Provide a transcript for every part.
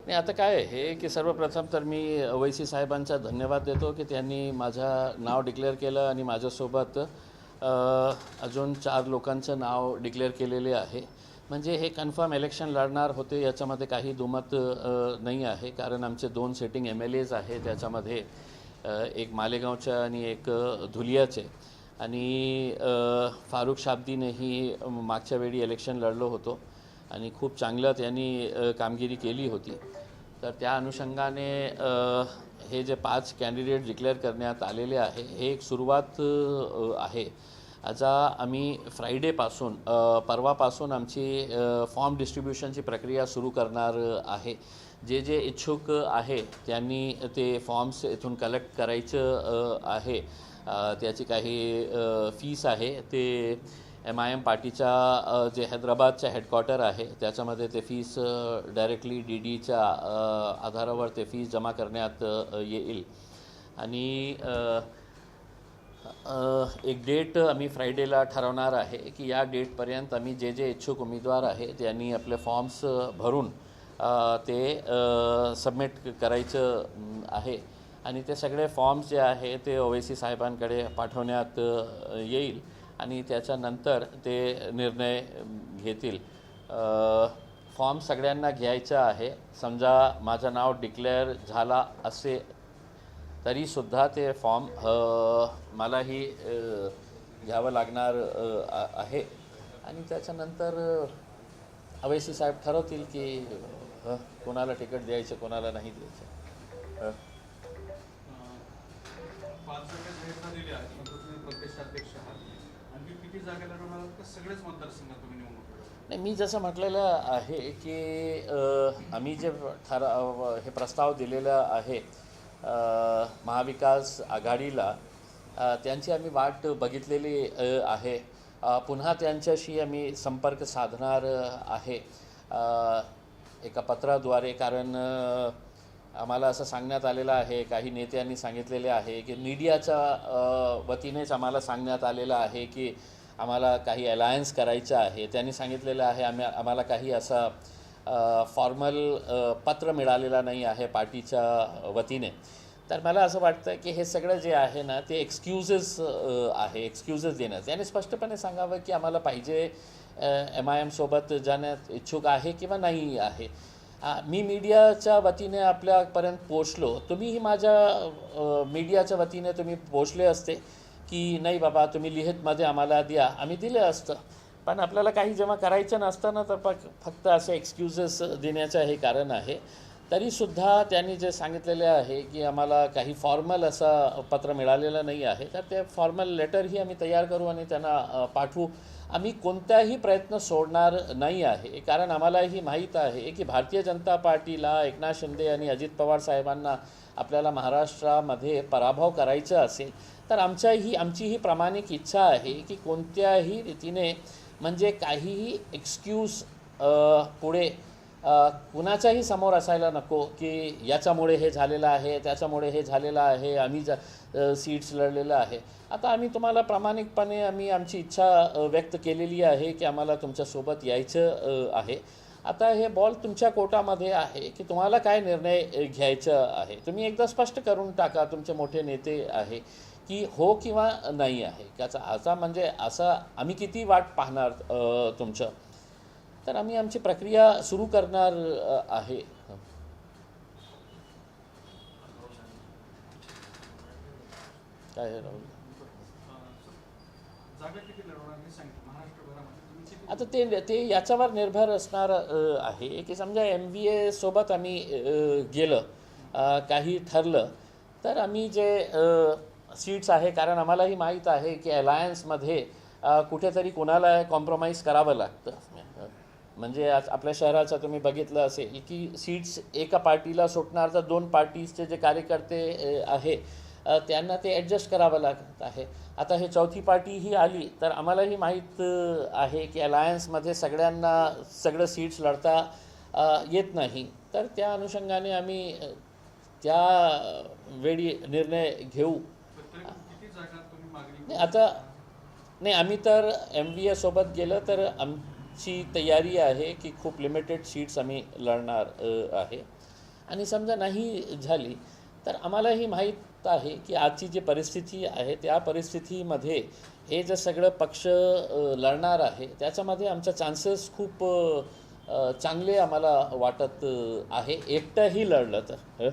नाही, आता काय आहे की सर्वप्रथम तर मी ओवैसी साहेबांचा धन्यवाद देतो की त्यांनी माझं नाव डिक्लेअर केलं आणि माझ्यासोबत अजून 4 लोकांचं नाव डिक्लेअर केलेले आहे. म्हणजे हे कन्फर्म इलेक्शन लढणार होते याच्यामध्ये काही दुमत नाही आहे. कारण आमचे 2 सिटिंग MLAs आहे त्याच्यामध्ये, एक मालेगावच्या आणि एक धुलियाचे. आणि फारुख शाब्दीनेही मागच्या वेळी इलेक्शन लढलो होतो आणि खूप चांगलं त्यांनी कामगिरी केली होती. तर त्या अनुषंगाने हे जे 5 कॅन्डिडेट डिक्लेअर करण्यात आलेले आहे हे एक सुरुवात आहे. आता आम्ही फ्रायडेपासून परवापासून आमची फॉर्म डिस्ट्रीब्युशनची प्रक्रिया सुरू करणार आहे. जे जे इच्छुक आहे त्यांनी ते फॉर्म्स इथून कलेक्ट करायचं आहे. त्याची काही फीस आहे ते MIM पार्टीच्या जे हैदराबादच्या हेडक्वार्टर आहे त्याच्यामध्ये ते फीस डायरेक्टली DDच्या आधारावर ते फीस जमा करण्यात येईल. आणि एक डेट आम्ही फ्रायडेला ठरवणार आहे की या डेटपर्यंत आम्ही जे जे इच्छुक उमेदवार आहे त्यांनी आपले फॉर्म्स भरून ते सबमिट करायचं आहे. आणि ते सगळे फॉर्म्स जे आहे ते ओवैसी साहेबांकडे पाठवण्यात येईल आणि त्याच्यानंतर ते निर्णय घेतील. फॉर्म सगळ्यांना घ्यायचा आहे. समजा माझं नाव डिक्लेअर झाला असे तरीसुद्धा ते फॉर्म मलाही घ्यावं लागणार आहे. आणि त्याच्यानंतर ओवैसी साहेब ठरवतील की कोणाला तिकीट द्यायचं कोणाला नाही द्यायचं. नाही, मी जसं म्हटलेलं आहे की आम्ही जे हे प्रस्ताव दिलेला आहे महाविकास आघाडीला, त्यांची आम्ही वाट बघितलेली आहे. पुन्हा त्यांच्याशी आम्ही संपर्क साधणार आहे एका पत्राद्वारे. कारण आम्हाला असं सांगण्यात आलेलं आहे, काही नेत्यांनी सांगितलेले आहे की मीडियाच्या वतीनेच आम्हाला सांगण्यात आलेलं आहे की आम्हाला काही अलायन्स करायचं आहे. त्यांनी सांगितलेलं आहे आम्हाला काही असा फॉर्मल पत्र मिळालेला नाही आहे पार्टीच्या वतीने. तर मला असं वाटतं की हे सगळं जे आहे ना ते एक्सक्युजेस आहे, एक्सक्युजेस देणं. त्याने स्पष्टपणे सांगावं की आम्हाला पाहिजे MIM सोबत जाण्यात इच्छुक आहे किंवा नाही आहे. मी मीडियाच्या वतीने आपल्यापर्यंत पोचलो, तुम्हीही माझ्या मीडियाच्या वतीने तुम्ही पोचले असते की नाही बाबा तुम्ही लिहितमध्ये आम्हाला द्या, आम्ही दिलं असतं. पण आपल्याला काही जेव्हा करायचं नसतं ना तर फक्त असे एक्सक्युजेस देण्याचं हे कारण आहे. तरीसुद्धा त्यांनी जे सांगितलेले आहे की आम्हाला काही फॉर्मल असं पत्र मिळालेलं नाही आहे, तर ते फॉर्मल लेटरही आम्ही तयार करू आणि त्यांना पाठवू. आम्ही कोणताही प्रयत्न सोडणार नाही आहे. कारण आम्हालाही माहीत आहे की भारतीय जनता पार्टीला एकनाथ शिंदे आणि अजित पवार साहेबांना आपल्याला महाराष्ट्रामध्ये पराभव करायचा असेल तर आमचीही प्रामाणिक इच्छा आहे की कोणत्याही रीतीने म्हणजे काहीही एक्सक्यूज पुढे कुणाच्याही समोर असायला नको की याच्यामुळे हे झालेलं आहे, त्याच्यामुळे हे झालेलं आहे, आम्ही सीट्स लढलेलं आहे. आता आम्ही तुम्हाला प्रामाणिकपणे आमची इच्छा व्यक्त केलेली आहे की आम्हाला तुमच्यासोबत यायचं आहे. आता हे बॉल तुमच्या कोर्टामध्ये आहे की तुम्हाला काय निर्णय घ्यायचा आहे. तुम्ही एकदा स्पष्ट करून टाका, तुमचे मोठे नेते आहे की हो किंवा नाही आहे. त्याचा आता म्हणजे असं आम्ही किती वाट पाहणार तुमचं. तर आम्ही आमची प्रक्रिया सुरू करणार आहे. काय राहुल आता ते याच्यावर निर्भर असणार आहे की समजा MVA सोबत आम्ही गेलं, काही ठरलं तर आम्ही जे सीट्स आहे, कारण आम्हालाही माहीत आहे की अलायन्समध्ये कुठेतरी कोणाला कॉम्प्रोमाइज करावं लागतं. म्हणजे आज आपल्या शहराचं तुम्ही बघितलं असेल की सीट्स एका पार्टीला सुटणार तर 2 पार्टीजचे जे कार्यकर्ते आहे त्यांना ते ॲडजस्ट करावं लागत आहे. आता हे चौथी पार्टी ही आली तर आम्हालाही माहीत आहे की अलायन्समध्ये सगळं सीट्स लढता येत नाही. तर त्या अनुषंगाने आम्ही त्या वेळी निर्णय घेऊ. नाही, आम्ही तर MVA सोबत गेलं तर आमची तयारी आहे की खूप लिमिटेड सीट्स आम्ही लढणार आहे. आणि समजा नाही झाली तर आम्हालाही माहीत आहे की आजची जी परिस्थिती आहे त्या परिस्थितीमध्ये हे जे सगळं पक्ष लढणार आहे त्याच्यामध्ये आमच्या चान्सेस खूप चांगले आम्हाला वाटत आहे. एकटंही लढलं तर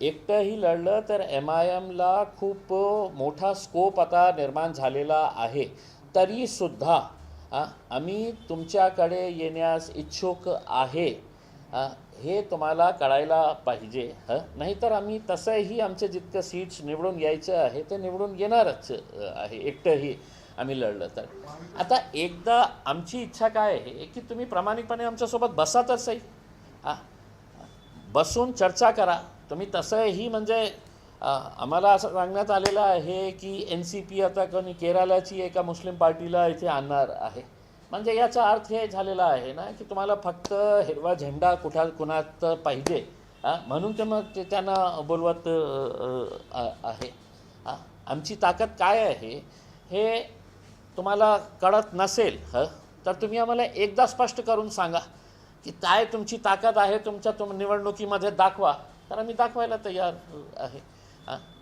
एकटंही लढलं तर MIMला खूप मोठा स्कोप आता निर्माण झालेला आहे. तरीसुद्धा आम्ही तुमच्याकडे येण्यास इच्छुक आहे हे तुम्हाला कळायला पाहिजे. नाहीतर आम्ही तसंही आमचे जितकं सीट्स निवडून यायचं आहे ते निवडून येणारच आहे एकटंही आम्ही लढलं तर. आता एकदा आमची इच्छा काय आहे की तुम्ही प्रामाणिकपणे आमच्यासोबत बसा तर सही, बसून चर्चा करा. तुम्ही तसंही म्हणजे आम्हाला असं सांगण्यात आलेलं आहे की NCP आता कोणी केरळची एका मुस्लिम पार्टीला इथे आणणार आहे. म्हणजे याचा अर्थ हे झालेला आहे ना की तुम्हाला फक्त हिरवा झेंडा कुणात पाहिजे म्हणून ते मग ते त्यांना बोलवत आहे. आमची ताकद काय आहे हे तुम्हाला कळत नसेल तर तुम्ही आम्हाला एकदा स्पष्ट करून सांगा की काय तुमची ताकद आहे तुमच्या निवडणुकीमध्ये दाखवा, तर आम्ही दाखवायला तयार आहे.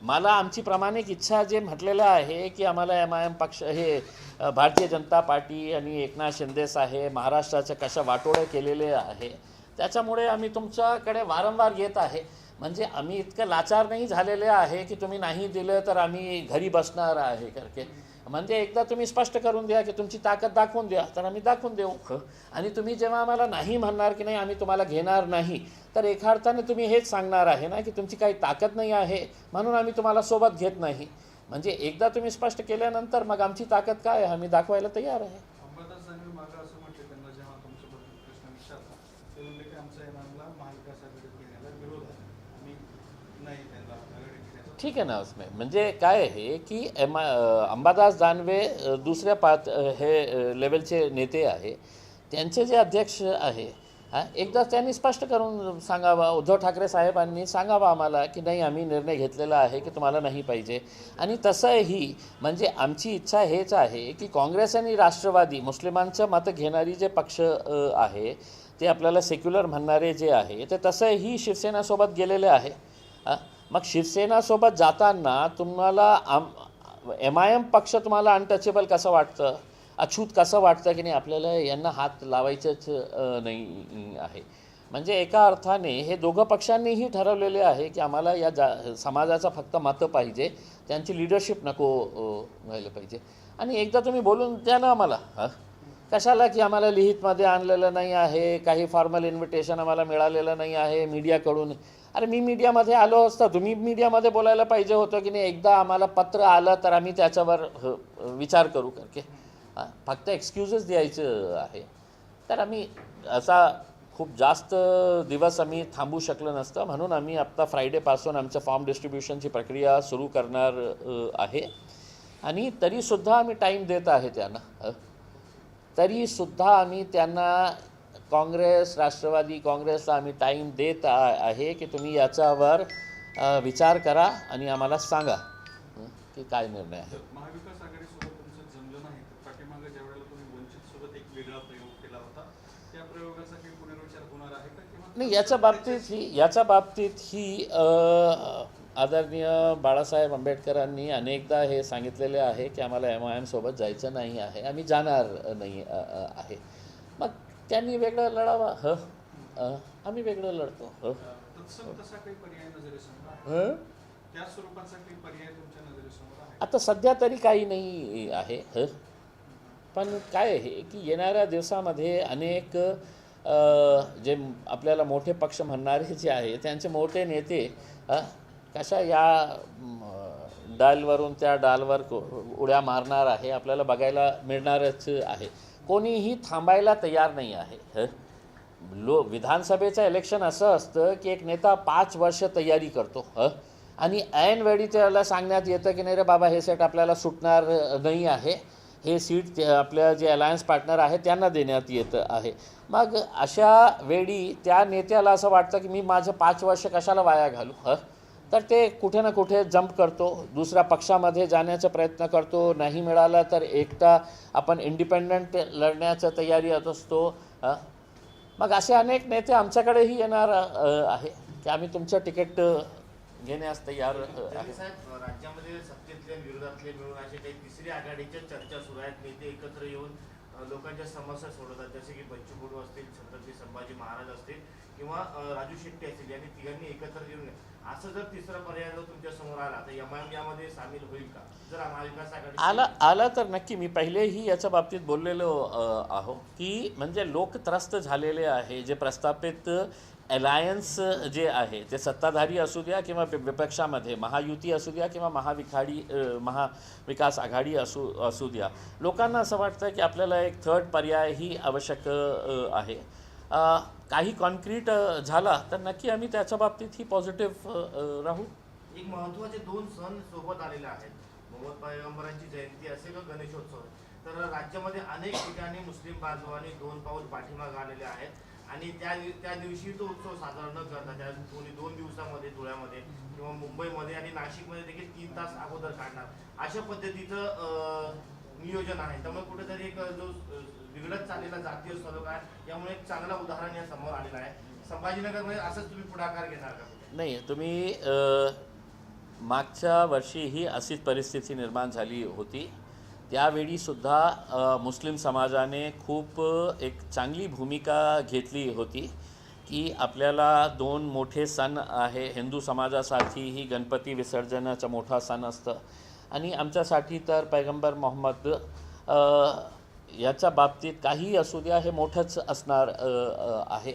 मला आमची प्रामाणिक इच्छा जे म्हटलेलं आहे की आम्हाला MIM पक्ष हे भारतीय जनता पार्टी आणि एकनाथ शिंदे साहेब महाराष्ट्राचे कशा वाटोळे केलेले आहे त्याच्यामुळे आम्ही तुमच्याकडे वारंवार येत आहे. म्हणजे आम्ही इतकं लाचार नाही झालेले आहे की तुम्ही नाही दिलं तर आम्ही घरी बसणार आहे करके. म्हणजे एकदा तुम्ही स्पष्ट करून द्या की तुमची ताकद दाखवून द्या, तर आम्ही दाखवून देऊ. आणि तुम्ही जेव्हा आम्हाला नाही म्हणणार की नाही आम्ही तुम्हाला घेणार नाही तर एका अर्थाने तुम्ही हेच सांगणार आहे ना की तुमची काही ताकद नाही आहे म्हणून आम्ही तुम्हाला सोबत घेत नाही. म्हणजे एकदा तुम्ही स्पष्ट केल्यानंतर मग आमची ताकद काय आहे आम्ही दाखवायला तयार आहे. ठीक आहे ना. उसमें म्हणजे काय आहे की अंबादास दानवे दुसऱ्या हे लेवलचे नेते आहे, त्यांचे जे अध्यक्ष आहे एकदा त्यांनी स्पष्ट करून सांगावा, उद्धव ठाकरे साहेबांनी सांगावा आम्हाला की नाही आम्ही निर्णय घेतलेला आहे की तुम्हाला नाही पाहिजे. आणि तसंही म्हणजे आमची इच्छा हेच आहे की काँग्रेस आणि राष्ट्रवादी मुस्लिमांचं मत घेणारी जे पक्ष आहे ते आपल्याला सेक्युलर म्हणणारे जे आहे ते तसंही शिवसेनासोबत गेलेले आहे. मग शिवसेनासोबत जाताना तुम्हाला MIM पक्ष तुम्हाला अनटचेबल कसं वाटतं, अछूत कसं वाटतं की नाही आपल्याला यांना हात लावायचंच नाही आहे. म्हणजे एका अर्थाने हे दोघं पक्षांनीही ठरवलेले आहे की आम्हाला या समाजाचा फक्त मतं पाहिजे, त्यांची लिडरशिप नको व्हायला पाहिजे. आणि एकदा तुम्ही बोलून द्या ना आम्हाला, कशाला की आम्हाला लिहितमध्ये आणलेलं नाही आहे, काही फॉर्मल इन्व्हिटेशन आम्हाला मिळालेलं नाही आहे मीडियाकडून. अरे मी मीडियामध्ये आलो असता, तुम्ही मीडियामध्ये बोलायला पाहिजे होतं की नाही एकदा आम्हाला पत्र आलं तर आम्ही त्याच्यावर विचार करू करके. फक्त एक्सक्यूजेस द्यायचं आहे तर आम्ही असा खूप जास्त दिवस आम्ही थांबू शकलो नसतं. म्हणून आम्ही आत्ता फ्रायडेपासून आमचं फॉर्म डिस्ट्रीब्युशनची प्रक्रिया सुरू करणार आहे. आणि तरीसुद्धा आम्ही टाईम देत आहे त्यांना, तरीसुद्धा आम्ही त्यांना काँग्रेस राष्ट्रवादी काँग्रेसला आम्ही टाईम देत आहे की तुम्ही याच्यावर विचार करा आणि आम्हाला सांगा की काय निर्णय आहे. महाविकास आघाडीसोबत तुमचं जमलं नाही तर पाठीमागे ज्या वेळेला तुम्ही वंचितसोबत एक वेगळा प्रयोग केला होता त्या प्रयोगाचा काही पुनर्विचार होणार आहे का किंवा नाही? याच्या बाबतीत ही आदरणीय बाळासाहेब आंबेडकरांनी अनेकदा हे सांगितलेले आहे की आम्हाला MIM सोबत जायचं नाही आहे, आम्ही जाणार नाही आहे. मग त्यांनी वेगळं लढावा, आम्ही वेगळं लढतो. तसा काही पर्याय नजरेसमोर त्या स्वरूपाचा काही पर्याय तुमच्या नजरेसमोर आहे? आता सध्या तरी काही नाही आहे. पण काय आहे की येणाऱ्या दिवसामध्ये अनेक जे आपल्याला मोठे पक्ष म्हणणारे जे आहे त्यांचे मोठे नेते कशा या डालवरून त्या डालवर उड्या मारणार आहे आपल्याला बघायला मिळणारच आहे. कोणीही थांबायला तयार नाही आहे. विधानसभेचं इलेक्शन असं असतं की एक नेता 5 वर्ष तयारी करतो आणि ऐनवेळी त्याला सांगण्यात येतं की नाही रे बाबा हे सेट आपल्याला सुटणार नाही आहे, हे सीट आपल्या जे अलायन्स पार्टनर आहे त्यांना देण्यात येतं आहे. मग अशा वेळी त्या नेत्याला असं वाटतं की मी माझं 5 वर्ष कशाला वाया घालू, तर ते कुठे ना कुठे जंप करतो, दुसऱ्या पक्षामध्ये जाण्याचा प्रयत्न करतो. नाही मिळाला तर एकटा आपण इंडिपेंडंट लढण्याच्या तयारीत असतो. मग असे अनेक नेते आमच्याकडेही येणार आहे. की आम्ही तुमचं तिकीट घेण्यास तयार आहे. साहेब, राज्यामध्ये सत्तेतले आणि विरोधातले मिळून असे काही तिसरी आघाडीच्या चर्चा सुरू आहेत. नेते एकत्र येऊन लोकांच्या समस्या सोडवतात, जसे की बच्चू कडू असतील, छत्रपती संभाजी महाराज असतील किंवा राजू शेट्टी असतील, यांनी तिघांनी एकत्र येऊन असं जर तिसरा पर्याय जर तुमच्या समोर आला तर एमआयएम यामध्ये सामील होईल का? जर महाविकास आघाडी आला तर नक्की. मी पहिलेही याच्या बाबतीत बोललेलो आहो की म्हणजे लोक त्रस्त झालेले आहे. जे प्रस्थापित अलायन्स जे आहे ते सत्ताधारी असू द्या किंवा विपक्षामध्ये महायुती असू द्या किंवा महाविकास आघाडी असू द्या, लोकांना असं वाटतं की आपल्याला एक थर्ड पर्यायही आवश्यक आहे. काही कॉन्क्रीट झाला तर नक्की आम्ही त्याच्या बाबतीत ही पॉझिटिव्ह राहू. एक महत्त्वाचे 2 सण सोबत आलेले आहेत, मोहम्मद पैगंबरांची जयंती असेल व गणेशोत्सव. तर राज्यामध्ये अनेक ठिकाणी मुस्लिम बांधवांनी 2 पाऊल पाठीमागे आलेले आहेत आणि त्या दिवशी तो उत्सव साजरा न करता त्या 2 दिवसामध्ये धुळ्यामध्ये किंवा मुंबईमध्ये आणि नाशिकमध्ये देखील 3 तास अगोदर काढणार, अशा पद्धतीचं नियोजन आहे. त्यामुळे कुठेतरी एक जो बिघडत चाललेला जातीय सलोख आहे, यामुळे एक चांगला उदाहरण या समोर आलेलं आहे. संभाजीनगरमध्ये असंच तुम्ही पुढाकार घेणार का? नाही, तुम्ही मागच्या वर्षीही अशीच परिस्थिती निर्माण झाली होती. त्यावेळीसुद्धा मुस्लिम समाजाने खूप एक चांगली भूमिका घेतली होती की आपल्याला 2 मोठे सण आहे. हिंदू समाजासाठीही गणपती विसर्जनाचा मोठा सण असतं आणि आमच्यासाठी तर पैगंबर मोहम्मद याच्या बाबतीत काही असू द्या हे मोठंच असणार आहे.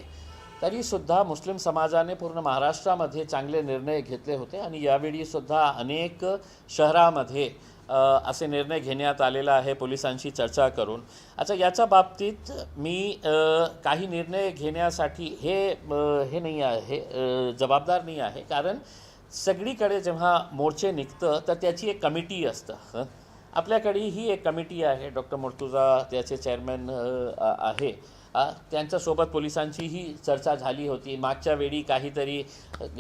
तरीसुद्धा मुस्लिम समाजाने पूर्ण महाराष्ट्रामध्ये चांगले निर्णय घेतले होते आणि यावेळीसुद्धा अनेक शहरामध्ये असे निर्णय घेण्यात आलेला आहे पोलिसांशी चर्चा करून. अच्छा, याच्या बाबतीत मी काही निर्णय घेण्यासाठी हे नाही आहे, जबाबदार नाही आहे. कारण सगळीकडे जेव्हा मोर्चे निघतं तर त्याची एक कमिटी असतं. आपल्याकडेही एक कमिटी आहे, डॉक्टर मुर्तुजा त्याचे चेअरमॅन आहे. त्यांच्यासोबत पोलिसांचीही चर्चा झाली होती. मागच्या वेळी काहीतरी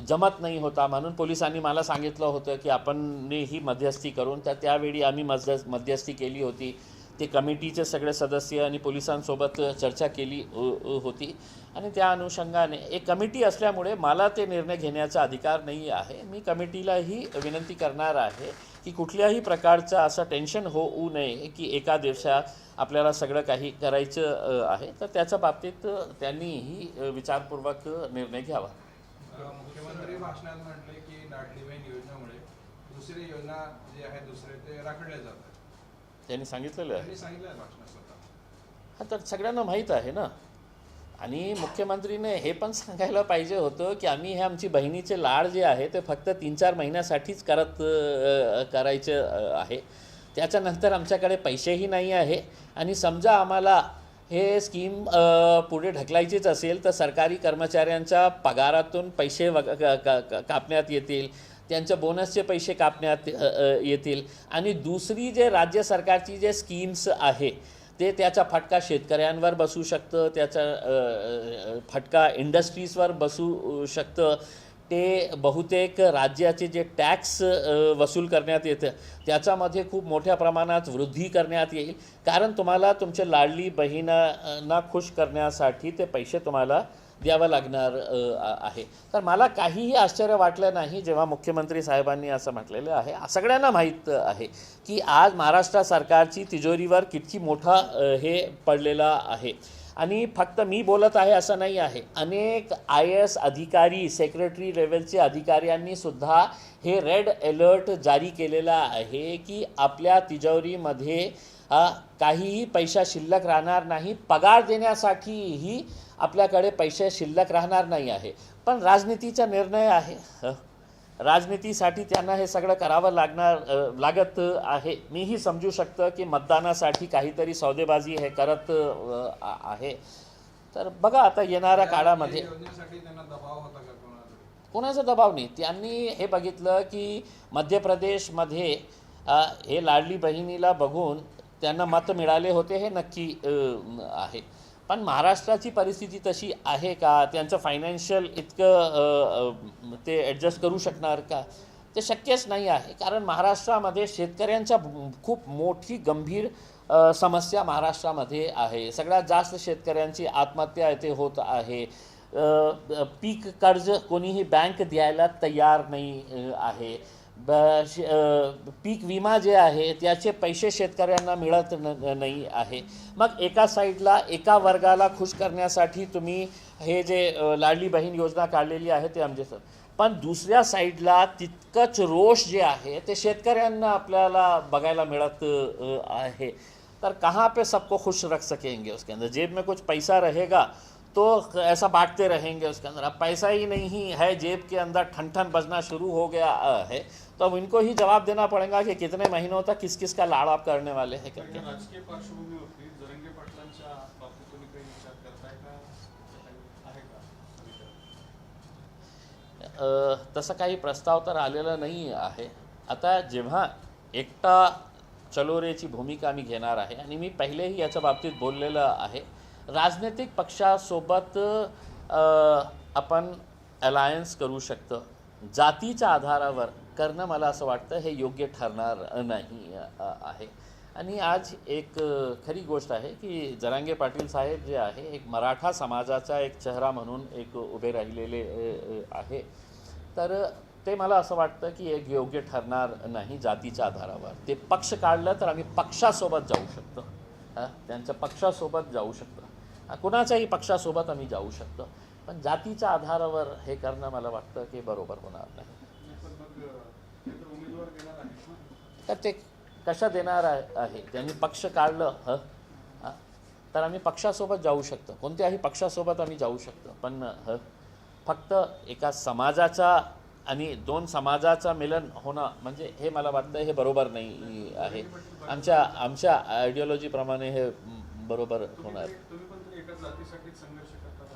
जमत नाही होता म्हणून पोलिसांनी मला सांगितलं होतं की आपणही मध्यस्थी करून, तर त्यावेळी आम्ही मध्यस्थी केली होती. ते कमिटीचे सगळे सदस्य आणि पोलिसांसोबत चर्चा केली होती आणि त्या अनुषंगाने एक कमिटी असल्यामुळे मला ते निर्णय घेण्याचा अधिकार नाही आहे. मी कमिटीलाही विनंती करणार आहे की कुठल्याही प्रकारचं असं टेन्शन होऊ नये की एका दिवसात आपल्याला सगळं काही करायचं आहे. तर त्याच्या बाबतीत त्यांनीही विचारपूर्वक निर्णय घ्यावा. मुख्यमंत्री भाषणात म्हटले की लाडली बहीण योजनेमुळे दुसरी योजना जी आहे दुसरे ते राखडले जातात, त्यांनी सांगितलेलं आहे. त्यांनी सांगितलं आहे भाषणात स्वतः. हां, तर सगळ्यांना माहीत आहे ना. आणि मुख्यमंत्रीने हे पण सांगायला पाहिजे होतं की आम्ही हे आमची बहिणीचे लाड जे आहे ते फक्त 3-4 महिन्यासाठीच करायचं आहे. त्याच्यानंतर आमच्याकडे पैसेही नाही आहे आणि समजा आम्हाला हे स्कीम पुढे ढकलायचीच असेल तर सरकारी कर्मचाऱ्यांच्या पगारातून पैसे कापण्यात येतील, त्यांच्या बोनसचे पैसे कापण्यात येतील आणि दुसरी जे राज्य सरकारची जे स्कीम्स आहे ते त्याचा फटका शेतकऱ्यांवर बसू शकतं, त्याचा फटका इंडस्ट्रीजवर बसू शकतं. ते बहुतेक राज्याचे जे टॅक्स वसूल करण्यात येतं त्याच्यामध्ये खूप मोठ्या प्रमाणात वृद्धी करण्यात येईल. कारण तुम्हाला तुमच्या लाडली बहिणींना खुश करण्यासाठी ते पैसे तुम्हाला द्यावं लागणार आहे. तर मला काहीही आश्चर्य वाटलं नाही जेव्हा मुख्यमंत्री साहेबांनी असं म्हटलेलं आहे. सगळ्यांना माहीत आहे की आज महाराष्ट्र सरकारची तिजोरीवर किती मोठा हे पडलेला आहे. आणि फक्त मी बोलत आहे असं नाही आहे, अनेक IAS अधिकारी, सेक्रेटरी लेवलचे अधिकाऱ्यांनी सुद्धा हे रेड अलर्ट जारी केलेला आहे की आपल्या तिजोरीमध्ये काहीही पैसा शिल्लक राहणार नाही. पगार देण्यासाठीही आपल्याकडे पैसे शिल्लक राहणार नाही आहे. पण राजनीतीचा निर्णय आहे, राजनीतीसाठी त्यांना हे सगळं करावं लागत आहे. मीही समजू शकतो की मतदानासाठी काहीतरी सौदेबाजी हे करत आहे. तर बघा आता येणाऱ्या काळामध्ये योजनेसाठी त्यांना दबाव होता का कोणाचा दबाव नाही. त्यांनी हे बघितलं की मध्य प्रदेशमध्ये हे लाडली बहिणीला बघून त्यांना मत मिळाले होते, हे नक्की आहे. पण महाराष्ट्राची परिस्थिती तशी आहे का? त्यांचं फायनान्शियल इतकं ते ॲडजस्ट करू शकणार का? ते शक्यच नाही आहे. कारण महाराष्ट्रामध्ये शेतकऱ्यांच्या खूप मोठी गंभीर समस्या महाराष्ट्रामध्ये आहे. सगळ्यात जास्त शेतकऱ्यांची आत्महत्या इथे होत आहे. पीक कर्ज कोणीही बँक द्यायला तयार नाही आहे. पीक विमा जे आहे त्याचे पैसे शेतकऱ्यांना मिळत नाही आहे. मग एका साईडला एका वर्गाला खुश करण्यासाठी तुम्ही हे जे लाडली बहीण योजना काढलेली आहे ते आमचे सर, पण दुसऱ्या साईडला तितकंच रोष जे आहे ते शेतकऱ्यांना आपल्याला बघायला मिळत आहे. तर कहाँ पे सबको खुश रख सकेंगे? उसके अंदर जेब में कुछ पैसा रहेगा तो ऐसा बांटते रहेंगे उसके अंदर. अब पैसा ही नहीं है जेब के अंदर, ठन ठन बजना शुरू हो गया है, तो अब इनको ही जवाब देना पड़ेगा कि कितने महीनों तक किस किस का लाड़ आप करने वाले हैं करके. या राजकीय पार्श्वभूमीवरती जरंगे पाटलांच्या बाबतीत तुम्ही काही विचार करताय का? आहे का? तसा काही प्रस्ताव तर आलेला नाही आहे. आता जेव्हा एकटा चलोरेची भूमिका मी घेणार आहे आणि मी पहिलेही याच्या बाबतीत बोललेलं आहे, राजनैतिक पक्षासोबत आपण अलायन्स करू शकतो. जातीच्या आधारावर करणं मला असं वाटतं हे योग्य ठरणार नाही आहे. आणि आज एक खरी गोष्ट आहे की जरांगे पाटील साहेब जे आहे एक मराठा समाजाचा एक चेहरा म्हणून एक उभे राहिलेले आहे. तर ते मला असं वाटतं की एक योग्य ठरणार नाही जातीच्या आधारावर. ते पक्ष काढलं तर आम्ही पक्षासोबत जाऊ शकतो, त्यांच्या पक्षासोबत जाऊ शकतो, कुणाच्याही पक्षासोबत आम्ही जाऊ शकतो, पण जातीच्या आधारावर हे करणं मला वाटतं की बरोबर होणार नाही. उमेदवार देणार आहे तर ते कशा देणार आहे? त्यांनी पक्ष काढलं तर आम्ही पक्षासोबत जाऊ शकतो, कोणत्याही पक्षासोबत आम्ही जाऊ शकतो, पण फक्त एका समाजाचा आणि दोन समाजाचा मिलन होणं म्हणजे हे मला वाटतं हे बरोबर नाही आहे. आमच्या आयडिओलॉजीप्रमाणे हे बरोबर होणार. तुम्ही पण एका जातीसाठी संघर्ष करतात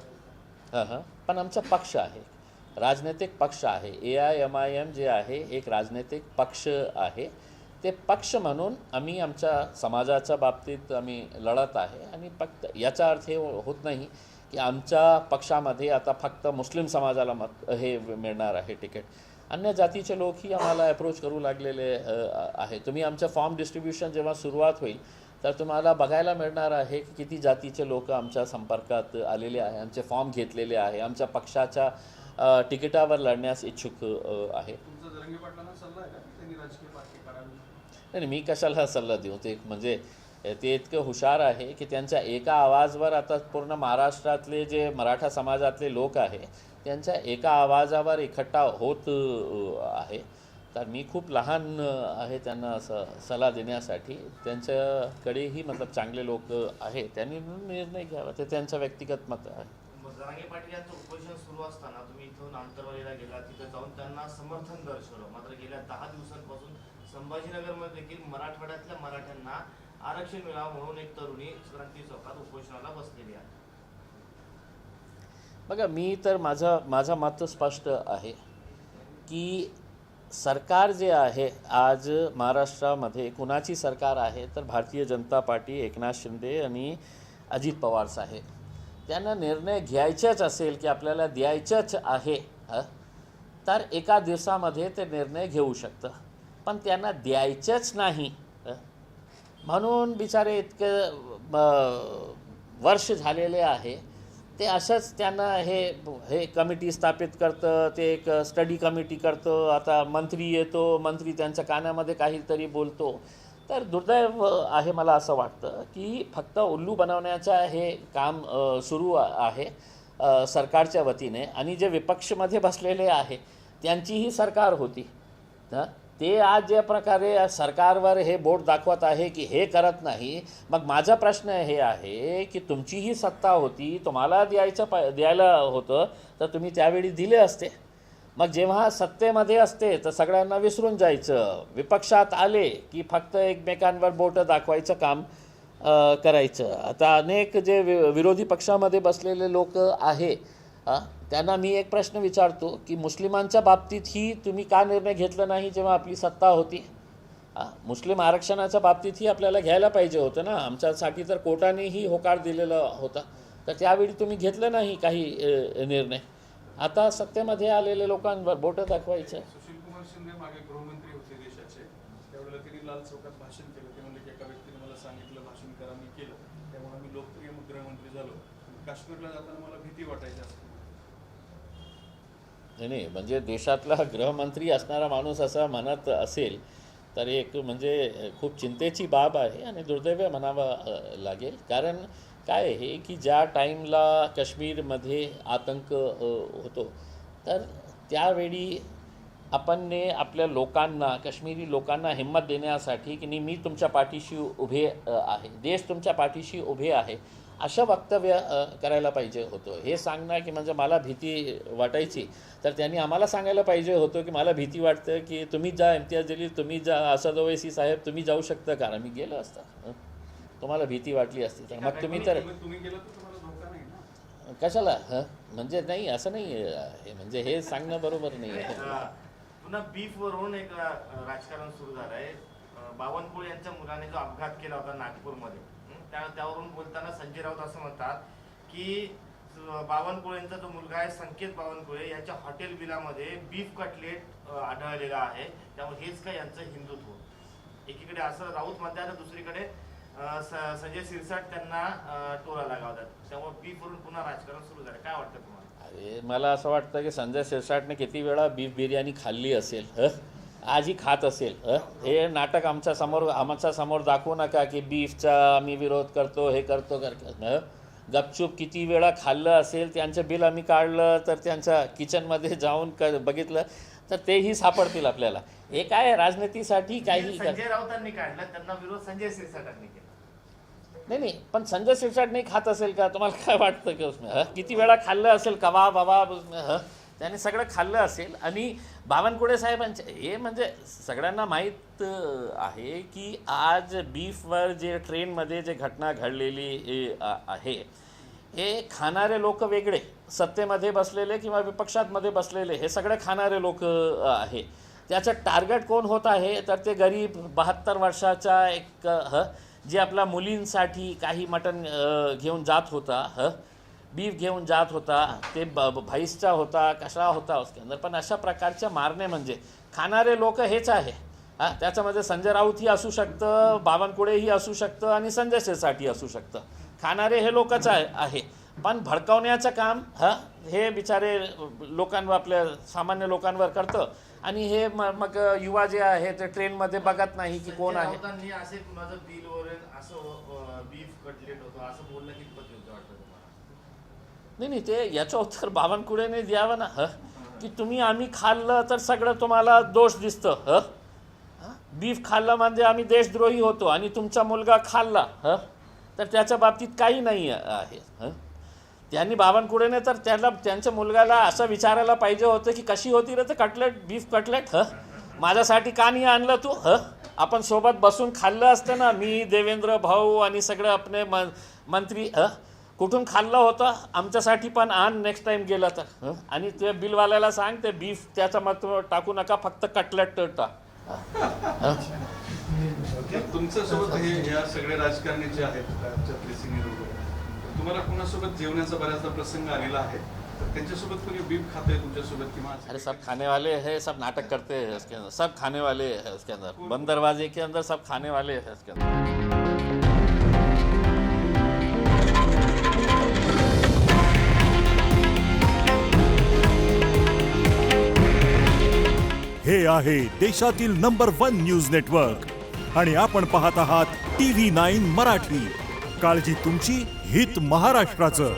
आहे. पण आमचा पक्ष आहे, राजनैतिक पक्ष आहे. AIMIM जे आहे एक राजनैतिक पक्ष आहे. ते पक्ष म्हणून आम्ही आमच्या समाजाच्या बाबतीत आम्ही लढत आहे. आणि फक्त याचा अर्थ हे होत नाही की आमच्या पक्षामध्ये आता फक्त मुस्लिम समाजाला हे मिळणार आहे तिकीट. अन्य जातीचे लोकही आम्हाला अप्रोच करू लागलेले आहे. तुम्ही आमचं फॉर्म डिस्ट्रीब्युशन जेव्हा सुरुवात होईल तर तुम्हाला बघायला मिळणार आहे की किती जातीचे लोक आमच्या संपर्कात आलेले आहे, आमचे फॉर्म घेतलेले आहे, आमच्या पक्षाच्या तिकिटावर लढण्यास इच्छुक आहे. तुमचा जरंगे पाटलांना सल्ला आहे का त्यांनी राजकीय पार्टी काढावी? नाही, मी कशाला सल्ला देऊ? ते म्हणजे ते इतकं हुशार आहे की त्यांच्या एका आवाजावर आता पूर्ण महाराष्ट्रातले जे मराठा समाजातले लोक आहे त्यांच्या एका आवाजावर इकट्ठा होत आहे. तर मी खूप लहान आहे त्यांना असं सल्ला देण्यासाठी. त्यांच्याकडेही मतलब चांगले लोक आहे, त्यांनी निर्णय घ्यावा, ते त्यांचं व्यक्तिगत मत आहे. जरांगे पाटील यांचं उपोषण सुरू असताना तुम्ही इथून आंतरवालीला गेला, तिथे जाऊन त्यांना समर्थन दर्शवलं. मात्र गेल्या 10 दिवसांपासून संभाजीनगरमध्ये देखील मराठवाड्यातल्या मराठ्यांना आरक्षण मिळावं म्हणून एक तरुणी क्रांती चौकात उपोषणाला बसलेली आहे. बघा, मी तर माझं मत स्पष्ट आहे की सरकार जे आहे आज महाराष्ट्रामध्ये कुणाची सरकार आहे तर भारतीय जनता पार्टी, एकनाथ शिंदे आणि अजित पवार साहेब. त्यांना निर्णय घ्यायचाच असेल की आपल्याला द्यायचंच आहे तर एका दिवसामध्ये ते निर्णय घेऊ शकतं, पण त्यांना द्यायचंच नाही म्हणून बिचारे इतके वर्ष झालेले आहे ते असंच त्यांना हे कमिटी स्थापित करतं, ते एक स्टडी कमिटी करतं. आता मंत्री येतो, मंत्री त्यांच्या कानामध्ये काहीतरी बोलतो. तर दुर्दैव आहे मला असं वाटतं की फक्त उल्लू बनवण्याचं हे काम सुरू आहे सरकारच्या वतीने. आणि जे विपक्षमध्ये बसलेले आहे त्यांचीही सरकार होती, ते आज ज्या प्रकारे सरकारवर हे बोट दाखवत आहे की हे करत नाही. मग माझा प्रश्न हे आहे की तुमचीही सत्ता होती, तुम्हाला द्यायला होतं तर तुम्ही त्यावेळी दिले असते. मग जेव्हा सत्तेमध्ये असते तर सगळ्यांना विसरून जायचं, विपक्षात आले की फक्त एकमेकांवर बोटं दाखवायचं काम करायचं. आता अनेक जे विरोधी पक्षामध्ये बसलेले लोक आहे त्यांना मी एक प्रश्न विचारतो की मुस्लिमांच्या बाबतीतही तुम्ही का निर्णय घेतला नाही जेव्हा आपली सत्ता होती? मुस्लिम आरक्षणाच्या बाबतीतही आपल्याला घ्यायला पाहिजे होतं ना. आमच्यासाठी तर कोर्टानेही होकार दिलेला होता, तर त्यावेळी तुम्ही घेतलं नाही काही निर्णय. आता सत्तेमध्ये आलेल्या लोकांवर बोटं दाखवायचं. सुशील कुमार शिंदे मागे गृहमंत्री होते देशाचे, त्यावेळेला त्यांनी लाल चौकात भाषण केलं. ते म्हणजे की एका व्यक्तीने मला सांगितलं भाषण करा, मी केलं, त्यामुळे मी लोकप्रिय गृहमंत्री झालो. काश्मीरला जाताना मला भीती वाटायची असते. नाही म्हणजे देशातला गृहमंत्री असणारा माणूस असा म्हणत असेल तर एक म्हणजे खूप चिंतेची बाब आहे आणि दुर्दैव म्हणावं लागेल. कारण काय आहे की ज्या टाईमला काश्मीरमध्ये आतंक होतो तर त्यावेळी आपण आपल्या लोकांना काश्मीरी लोकांना हिंमत देण्यासाठी की नाही मी तुमच्या पाठीशी उभे आहे, देश तुमच्या पाठीशी उभे आहे असं वक्तव्य करायला पाहिजे होतं. हे सांगणं की म्हणजे मला भीती वाटायची तर त्यांनी आम्हाला सांगायला पाहिजे होतं की मला भीती वाटतं की तुम्ही जा इम्तियाज जलील, तुम्ही जा असद ओवैसी साहेब, तुम्ही जाऊ शकता का. मी गेलो असता, तुम्हाला भीती वाटली असती तर मग तुम्ही तर तुम्ही गेलं तर तुम्हाला धोका नाही ना. कशाला म्हणजे नाही असं नाही आहे. म्हणजे हे सांगणं बरोबर नाही आहे. पुन्हा बीफवरून एक राजकारण सुरू झालं आहे. बावनकुळे यांच्या मुलाने जो अपघात केला होता नागपूरमध्ये, त्यावरून बोलताना संजय राऊत असं म्हणतात की बावनकुळेंचा जो मुलगा आहे संकेत बावनकुळे याच्या हॉटेल बिलामध्ये बीफ कटलेट आढळलेला आहे, त्यामुळे हेच काय यांचं हिंदुत्व. एकीकडे असं राऊत म्हणतात, दुसरीकडे संजय शिरसाट त्यांना टोला लगावतात. त्यामुळे बीफवरून पुन्हा राजकारण सुरू झालं. काय वाटतं तुम्हाला? अरे मला असं वाटतं की संजय शिरसाटने किती वेळा बीफ बिर्याणी खाल्ली असेल, आजही खात असेल. हे नाटक आमच्या समोर दाखवू नका की बीफचा आम्ही विरोध करतो, हे करतो गपचूप किती वेळा खाल्लं असेल. त्यांचं बिल आम्ही काढलं तर त्यांच्या किचनमध्ये जाऊन बघितलं तर तेही सापडतील आपल्याला. हे काय राजनीतीसाठी काही संजय राऊतांनी काढलं, त्यांना विरोध संजय शिरसाटांनी केला. नाही पण संजय शिरसाट नाही खात असेल का, तुम्हाला काय वाटतं की किती वेळा खाल्लं असेल कबाब त्याने सगळं खाल्लं असेल. आणि बावनकुळे साहेबांचे हे म्हणजे सगळ्यांना माहीत आहे की आज बीफवर जे ट्रेनमध्ये जे घटना घडलेली आहे हे खाणारे लोक वेगळे, सत्तेमध्ये बसलेले किंवा विपक्षांमध्ये बसलेले हे सगळे खाणारे लोक आहे. त्याचं टार्गेट कोण होत आहे तर ते गरीब 72 वर्षाचा एक जे आपल्या मुलींसाठी काही मटण घेऊन जात होता, बीफ घेऊन जात होता, ते भाईसचा होता, कशा होता उसके अंदर. पण अशा प्रकारच्या मारणे म्हणजे खाणारे लोक हेच आहे. त्याच्यामध्ये संजय राऊतही असू शकतं, बावनकुळेही असू शकतं आणि संजय शिरसाटही असू शकतं. खाणारे हे लोकच आहे. पण भडकावण्याचं काम हे बिचारे लोकांवर, आपल्या सामान्य लोकांवर करतं. आणि हे मग युवा जे आहे ते ट्रेनमध्ये बघत नाही की कोण आहे. असे माझं बिलवरून असं बीफ कटलेट होतं असं बोलणं कितपत योग्य वाटतं तुम्हाला? नाही ते याचं उत्तर बावनकुळेने द्यावं ना की तुम्ही आम्ही खाल्लं तर सगळं तुम्हाला दोष दिसतं. बीफ खाल्लं म्हणजे आम्ही देशद्रोही होतो आणि तुमचा मुलगा खाल्ला तर त्याच्या बाबतीत काही नाही आहे. त्यांनी बावनकुळेने तर त्यांच्या मुलगाला असं विचारायला पाहिजे होतं की कशी होती रे ते कटलेट, बीफ कटलेट, माझ्यासाठी का नाही आणलं तू. आपण सोबत बसून खाल्लं असतं ना, मी, देवेंद्र भाऊ आणि सगळं आपले मंत्री. कुठून खाल्लं होतं, आमच्यासाठी पण आण नेक्स्ट टाईम गेलं तर. आणि ते बिलवाल्याला सांग ते बीफ त्याचा मत टाकू नका, फक्त कटलेट टाक. तुमच्यासोबत हे या सगळे राजकारणी जे आहेत राज्यातले सिनियर वगैरे, तुम्हाला कुणासोबत जेवण्याचा बऱ्याचदा प्रसंग आलेला आहे तर त्यांच्यासोबत कोणी बीफ खाते तुमच्यासोबत किंवा अरे सब खाने वाले हैं, सब नाटक करते हैं इसके अंदर, सब खाने वाले हैं इसके अंदर, बंद दरवाजे के अंदर सब खाने वाले हैं इसके अंदर. हे आहे देशातील नंबर 1 न्यूज नेटवर्क आणि आपण पाहत आहात TV9 मराठी. काळजी तुमची, हित महाराष्ट्राचं.